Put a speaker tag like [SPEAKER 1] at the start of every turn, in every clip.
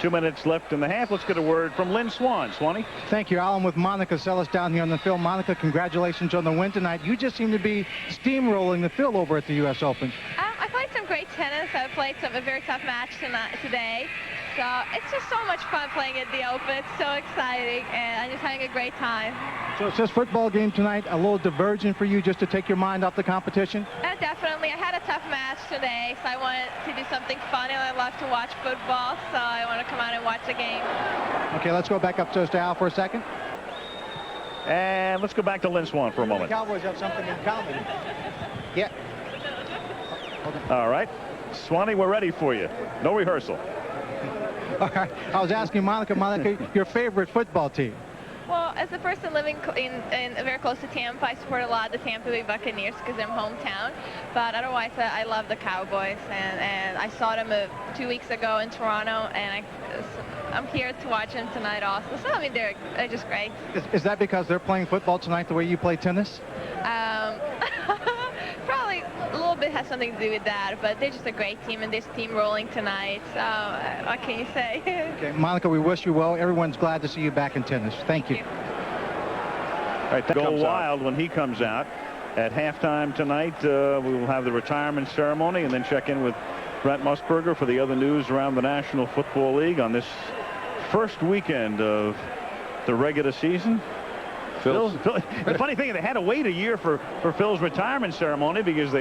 [SPEAKER 1] 2 minutes left in the half. Let's get a word from Lynn Swann. Swanee?
[SPEAKER 2] Thank you, Alan. With Monica Seles down here on the field. Monica, congratulations on the win tonight. You just seem to be steamrolling the field over at the U.S. Open.
[SPEAKER 3] I played some great tennis. I played a very tough match today. So it's just so much fun playing at the Open. It's so exciting, and I'm just having a great time.
[SPEAKER 2] So it's this football game tonight, a little diversion for you just to take your mind off the competition?
[SPEAKER 3] Definitely. I had a tough match today, so I wanted to do something fun, and I love to watch football, so I want to come out and watch the game.
[SPEAKER 2] Okay, let's go back upstairs to Al for a second.
[SPEAKER 1] And let's go back to Lynn Swann for a moment.
[SPEAKER 2] The Cowboys have something in common. Yeah.
[SPEAKER 1] All right. Swanee, we're ready for you. No rehearsal.
[SPEAKER 2] All right. I was asking Monica, your favorite football team.
[SPEAKER 3] Well, as a person living in very close to Tampa, I support a lot of the Tampa Bay Buccaneers because they're my hometown. But otherwise, I love the Cowboys, and I saw them 2 weeks ago in Toronto, and I'm here to watch them tonight also. So, I mean, they're just great.
[SPEAKER 2] Is that because they're playing football tonight the way you play tennis?
[SPEAKER 3] Probably a little bit has something to do with that, but they're just a great team, and this team rolling tonight. So, what can you say?
[SPEAKER 2] Okay, Monica, we wish you well. Everyone's glad to see you back in tennis. Thank you.
[SPEAKER 1] All right, go wild when he comes out. At halftime tonight, we will have the retirement ceremony and then check in with Brent Musburger for the other news around the National Football League on this first weekend of the regular season. Phil, the funny thing, they had to wait a year for Phil's retirement ceremony because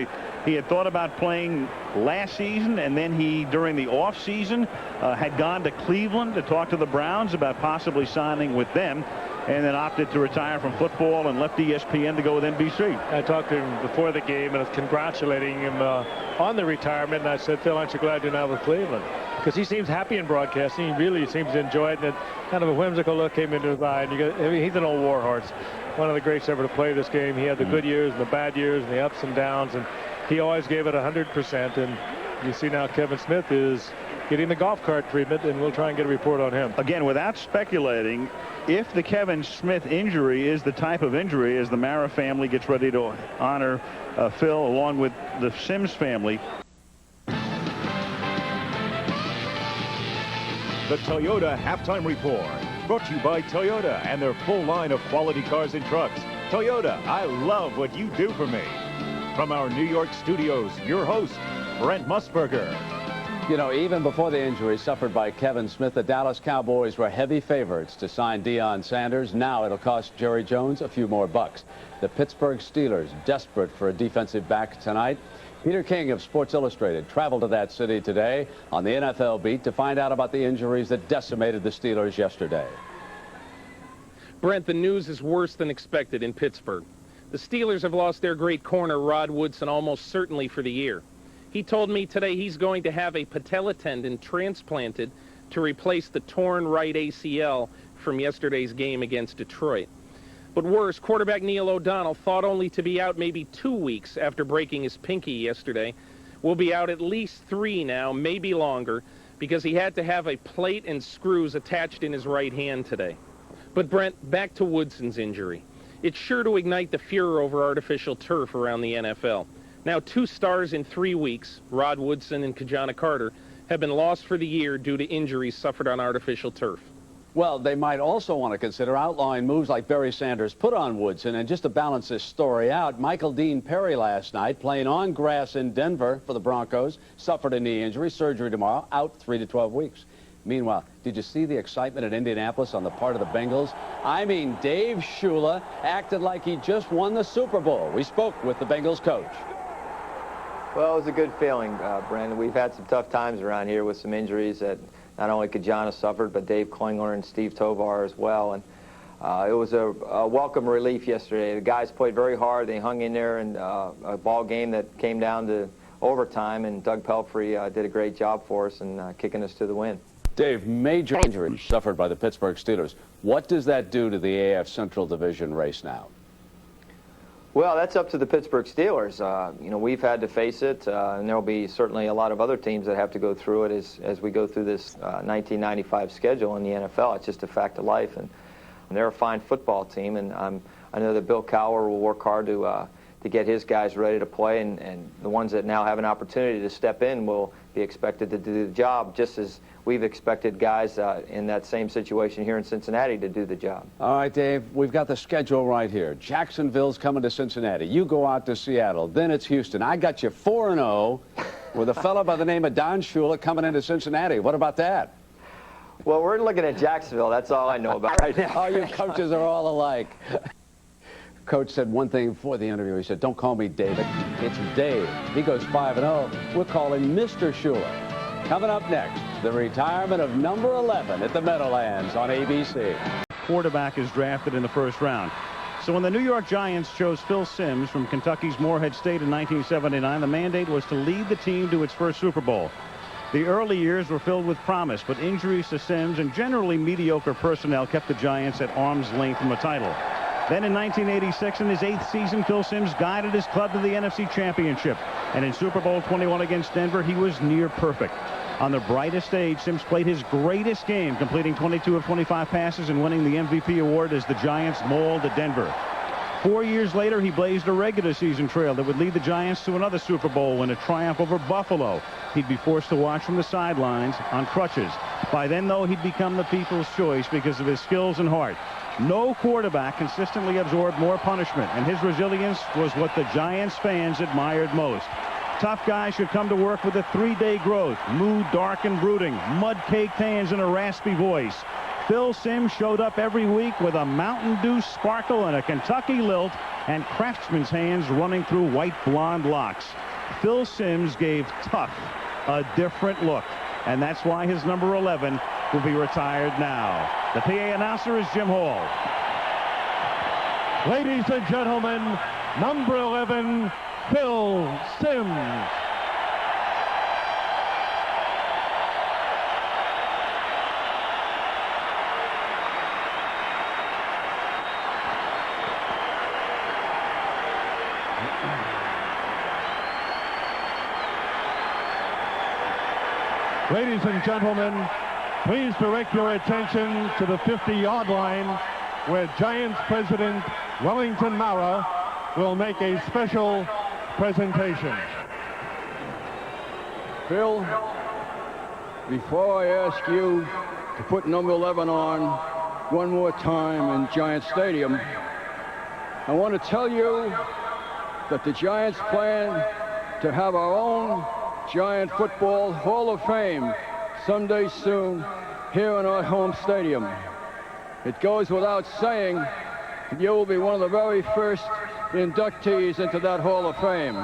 [SPEAKER 1] he had thought about playing last season, and then he, during the off season, had gone to Cleveland to talk to the Browns about possibly signing with them, and then opted to retire from football and left ESPN to go with NBC.
[SPEAKER 4] I talked to him before the game and I was congratulating him on the retirement, and I said, Phil, aren't you glad you're now with Cleveland? Because he seems happy in broadcasting. He really seems to enjoy it, and kind of a whimsical look came into his eye. And he's an old warhorse, one of the greats ever to play this game. He had the good years and the bad years and the ups and downs, and he always gave it 100%. And you see now Kevin Smith is getting the golf cart treatment, and we'll try and get a report on him.
[SPEAKER 1] Again, without speculating, if the Kevin Smith injury is the type of injury as the Mara family gets ready to honor Phil along with the Sims family.
[SPEAKER 5] The Toyota Halftime Report, brought to you by Toyota and their full line of quality cars and trucks. Toyota, I love what you do for me. From our New York studios, your host, Brent Musburger.
[SPEAKER 6] You know, even before the injury suffered by Kevin Smith, the Dallas Cowboys were heavy favorites to sign Deion Sanders. Now it'll cost Jerry Jones a few more bucks. The Pittsburgh Steelers, desperate for a defensive back tonight. Peter King of Sports Illustrated traveled to that city today on the NFL beat to find out about the injuries that decimated the Steelers yesterday.
[SPEAKER 7] Brent, the news is worse than expected in Pittsburgh. The Steelers have lost their great corner, Rod Woodson, almost certainly for the year. He told me today he's going to have a patella tendon transplanted to replace the torn right ACL from yesterday's game against Detroit. But worse, quarterback Neil O'Donnell, thought only to be out maybe 2 weeks after breaking his pinky yesterday, will be out at least 3 now, maybe longer, because he had to have a plate and screws attached in his right hand today. But Brent, back to Woodson's injury. It's sure to ignite the furor over artificial turf around the NFL. Now 2 stars in 3 weeks, Rod Woodson and Kajana Carter, have been lost for the year due to injuries suffered on artificial turf.
[SPEAKER 6] Well, they might also want to consider outlawing moves like Barry Sanders put on Woodson. And just to balance this story out, Michael Dean Perry last night, playing on grass in Denver for the Broncos, suffered a knee injury, surgery tomorrow, out 3 to 12 weeks. Meanwhile, did you see the excitement at Indianapolis on the part of the Bengals? I mean, Dave Shula acted like he just won the Super Bowl. We spoke with the Bengals coach.
[SPEAKER 8] Well, it was a good feeling, Brandon. We've had some tough times around here with some injuries that not only Kajana suffered, but Dave Klingler and Steve Tovar as well. And it was a welcome relief yesterday. The guys played very hard. They hung in there in a ball game that came down to overtime, and Doug Pelfrey did a great job for us and kicking us to the win.
[SPEAKER 6] Dave, major injuries suffered by the Pittsburgh Steelers. What does that do to the AF Central Division race now?
[SPEAKER 8] Well, that's up to the Pittsburgh Steelers. You know, we've had to face it, and there'll be certainly a lot of other teams that have to go through it as we go through this 1995 schedule in the NFL. It's just a fact of life, and they're a fine football team, and I know that Bill Cowher will work hard to get his guys ready to play, and the ones that now have an opportunity to step in will be expected to do the job, just as we've expected guys in that same situation here in Cincinnati to do the job.
[SPEAKER 6] All right, Dave, we've got the schedule right here. Jacksonville's coming to Cincinnati. You go out to Seattle. Then it's Houston. I got you 4-0 with a fellow by the name of Don Shula coming into Cincinnati. What about that?
[SPEAKER 8] Well, we're looking at Jacksonville. That's all I know about right now.
[SPEAKER 6] All you coaches are all alike. Coach said one thing before the interview. He said, don't call me David. It's Dave. He goes 5-0. We'll call him Mr. Shula. Coming up next, the retirement of number 11 at the Meadowlands on ABC.
[SPEAKER 1] Quarterback is drafted in the first round. So when the New York Giants chose Phil Simms from Kentucky's Morehead State in 1979, the mandate was to lead the team to its first Super Bowl. The early years were filled with promise, but injuries to Simms and generally mediocre personnel kept the Giants at arm's length from a title. Then in 1986, in his 8th season, Phil Simms guided his club to the NFC Championship. And in Super Bowl 21 against Denver, he was near perfect. On the brightest stage, Simms played his greatest game, completing 22 of 25 passes and winning the MVP award as the Giants mauled at Denver. 4 years later, he blazed a regular season trail that would lead the Giants to another Super Bowl win, a triumph over Buffalo. He'd be forced to watch from the sidelines on crutches. By then, though, he'd become the people's choice because of his skills and heart. No quarterback consistently absorbed more punishment, and his resilience was what the Giants fans admired most. Tough guys should come to work with a 3-day growth, mood dark and brooding, mud-caked hands and a raspy voice. Phil Simms showed up every week with a Mountain Dew sparkle and a Kentucky lilt and craftsman's hands running through white blonde locks. Phil Simms gave tough a different look, and that's why his number 11 will be retired now. The PA announcer is Jim Hall.
[SPEAKER 9] Ladies and gentlemen, number 11, Phil Simms. Ladies and gentlemen, please direct your attention to the 50-yard line where Giants President Wellington Mara will make a special presentation.
[SPEAKER 10] Phil, before I ask you to put number 11 on one more time in Giant Stadium, I want to tell you that the Giants plan to have our own Giant Football Hall of Fame someday soon here in our home stadium. It goes without saying that you will be one of the very first inductees into that Hall of Fame.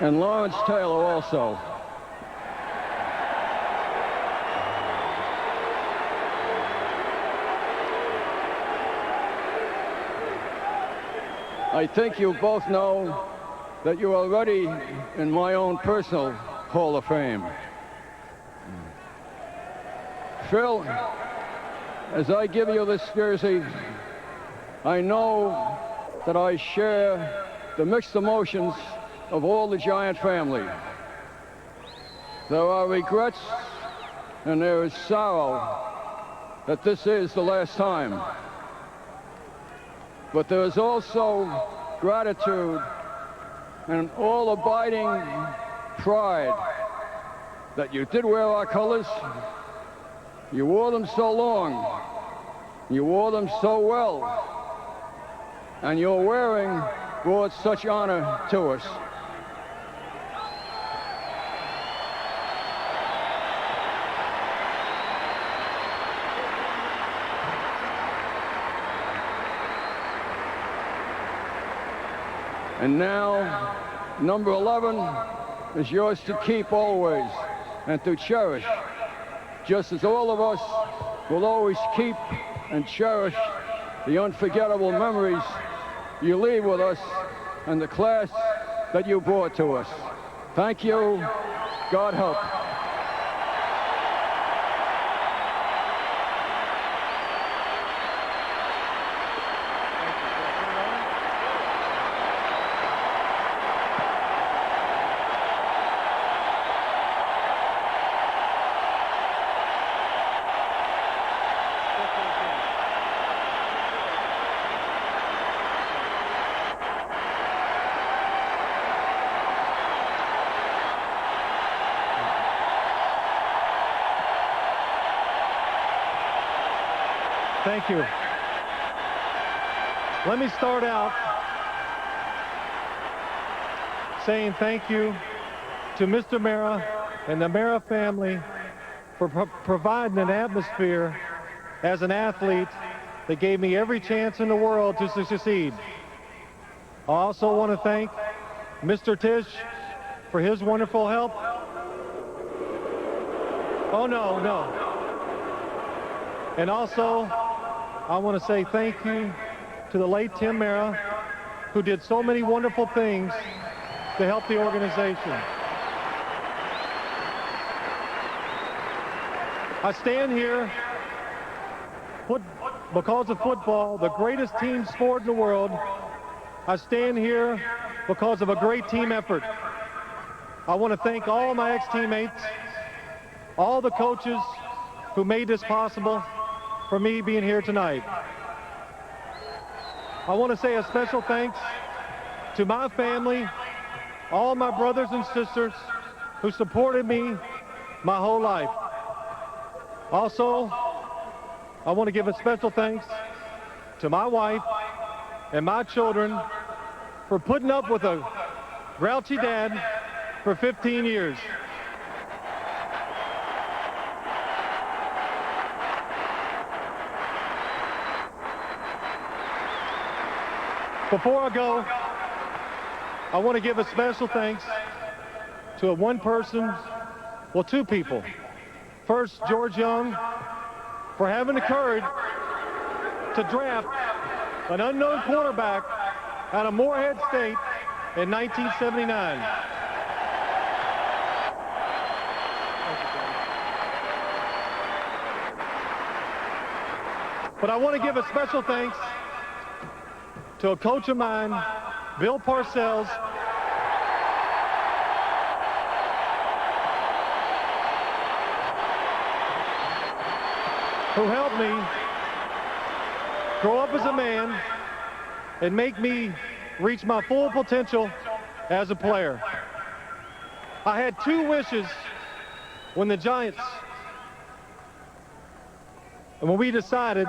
[SPEAKER 10] And Lawrence Taylor also. I think you both know that you're already in my own personal Hall of Fame. Phil, as I give you this jersey, I know that I share the mixed emotions of all the Giant family. There are regrets and there is sorrow that this is the last time. But there is also gratitude and all-abiding pride that you did wear our colors. You wore them so long. You wore them so well. And your wearing brought such honor to us. And now, number 11 is yours to keep always and to cherish, just as all of us will always keep and cherish the unforgettable memories you leave with us and the class that you brought to us. Thank you. God help.
[SPEAKER 9] Thank you. Let me start out saying thank you to Mr. Mara and the Mara family for providing an atmosphere as an athlete that gave me every chance in the world to succeed. I also want to thank Mr. Tisch for his wonderful help. Oh, no. And also, I want to say thank you to the late Tim Mara, who did so many wonderful things to help the organization. I stand here because of football, the greatest team sport in the world. I stand here because of a great team effort. I want to thank all my ex-teammates, all the coaches who made this possible for me being here tonight. I want to say a special thanks to my family, all my brothers and sisters who supported me my whole life. Also, I want to give a special thanks to my wife and my children for putting up with a grouchy dad for 15 years. Before I go, I want to give a special thanks to one person, well, two people. First, George Young, for having the courage to draft an unknown quarterback out of Morehead State in 1979. But I want to give a special thanks to a coach of mine, Bill Parcells, who helped me grow up as a man and make me reach my full potential as a player. I had two wishes when the Giants, and when we decided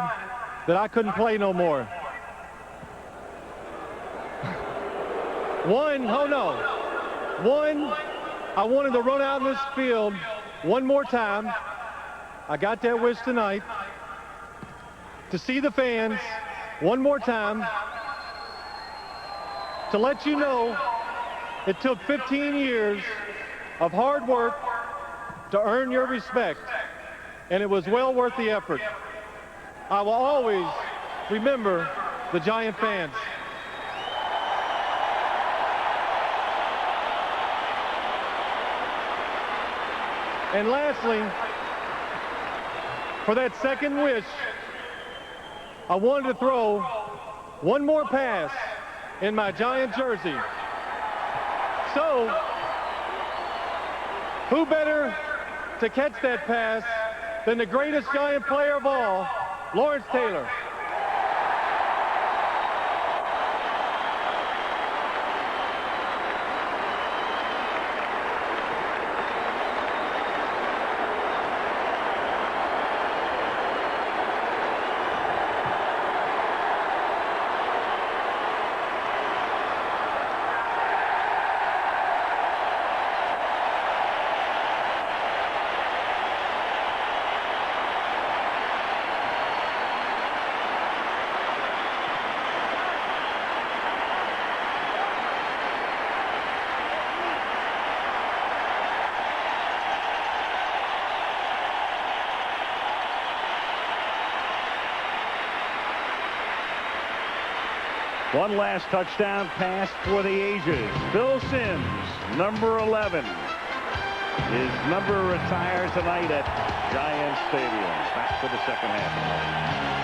[SPEAKER 9] that I couldn't play no more. One, I wanted to run out in this field one more time. I got that wish tonight. To see the fans one more time. To let you know it took 15 years of hard work to earn your respect, and it was well worth the effort. I will always remember the Giant fans. And lastly, for that second wish, I wanted to throw one more pass in my Giant jersey. So, who better to catch that pass than the greatest Giant player of all, Lawrence Taylor.
[SPEAKER 1] One last touchdown pass for the ages. Phil Simms, number 11. His number retired tonight at Giant Stadium. Back for the second half.